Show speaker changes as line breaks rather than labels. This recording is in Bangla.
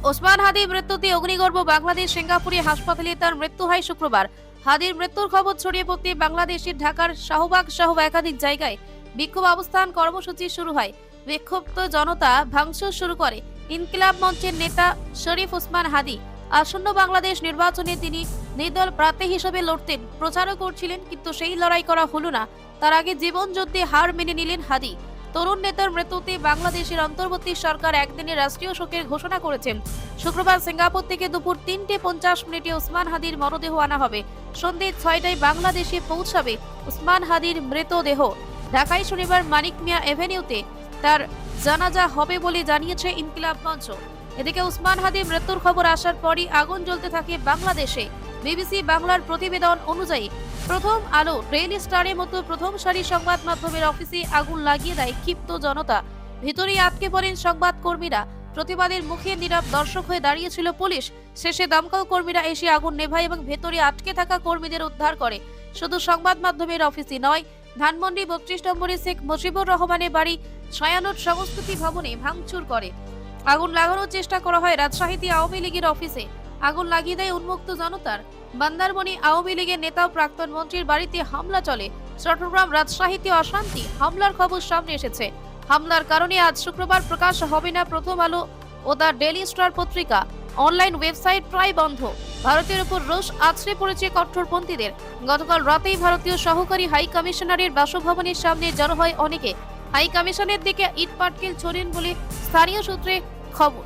ওসমান হাদি মৃত্যুতে অগ্নিগর্ভ বাংলাদেশ সিঙ্গাপুরে হাসপাতালে তার মৃত্যু হয় শুক্রবার। হাদির মৃত্যুর খবর ছড়িয়ে পড়তে বাংলাদেশের ঢাকার শাহবাগ সহ একাধিক জায়গায় বিক্ষোভ অবস্থান কর্মসূচি শুরু হয়। বিক্ষুব্ধ জনতা ভাঙচুর শুরু করে। ইনকিলাব মঞ্চের নেতা শরীফ ওসমান হাদি আসন্ন বাংলাদেশ নির্বাচনে তিনি নির্দল প্রার্থী হিসেবে লড়তেন, প্রচারও করছিলেন, কিন্তু সেই লড়াই করা হলো না। তার আগে জীবন যুদ্ধে হার মেনে নিলেন হাদি। তরুণ নেতার মৃত্যুতে বাংলাদেশের অন্তর্বর্তী সরকার একদিনের রাষ্ট্রীয় শোকের ঘোষণা করেছেন। শুক্রবার সিঙ্গাপুর থেকে দুপুর 3:50 ওসমান হাদির মরদেহ আনা হবে। সন্ধ্যে 6টায় বাংলাদেশে পৌঁছাবে ওসমান হাদির মৃতদেহ। ঢাকায় শনিবার মানিক মিয়া এভিনিউতে তার জানাজা হবে বলে জানিয়েছে ইনকিলাব মঞ্চ। এদিকে ওসমান হাদির মৃত্যুর খবর আসার পরই আগুন জ্বলতে থাকে বাংলাদেশে। বিবিসি বাংলার প্রতিবেদন অনুযায়ী প্রথম আলো, রেল স্টারের মতো প্রথম সারি সংবাদ মাধ্যমের অফিসে আগুন লাগিয়ে দেয় ক্ষিপ্ত জনতা। ভিতরে আটকে পড়েন সংবাদ কর্মীরা। প্রতিবাদের মুখে নীরব দর্শক হয়ে দাঁড়িয়েছিল পুলিশ। শেষে দমকল কর্মীরা এসে আগুন নেভায় এবং ভেতরে আটকে থাকা কর্মীদের উদ্ধার করে। শুধু সংবাদ মাধ্যমের অফিসে নয়, ধানমন্ডি 32 নম্বরে শেখ মুজিবুর রহমানের বাড়ি ছায়ানট সংস্কৃতি ভবনে ভাঙচুর করে। আগুন লাগানোর চেষ্টা করা হয় রাজশাহীতে আওয়ামী লীগের অফিসে। আগুন লাগিয়ে দেয় উন্মুক্ত জনতার। বান্দারবনী আওয়ামী লীগের নেতা ও প্রাক্তন মন্ত্রীর বাড়িতে হামলা চলে। চট্টগ্রাম, রাজশাহীতে অশান্তি, হামলার খবর সামনে এসেছে। হামলার কারণে আজ শুক্রবার প্রকাশ হবে না প্রথম আলো ও দ্য ডেইলি স্টার পত্রিকা। অনলাইন ওয়েবসাইট প্রায় বন্ধ। ভারতের উপর রোষ আছড়ে পড়েছে কট্টরপন্থীদের। গতকাল রাতেই ভারতীয় সহকারী হাই কমিশনারের বাসভবনের সামনে জড়ো হয় অনেকে। হাই কমিশনের দিকে ইট পাটকেল ছোড়েন বলে স্থানীয় সূত্রে খবর।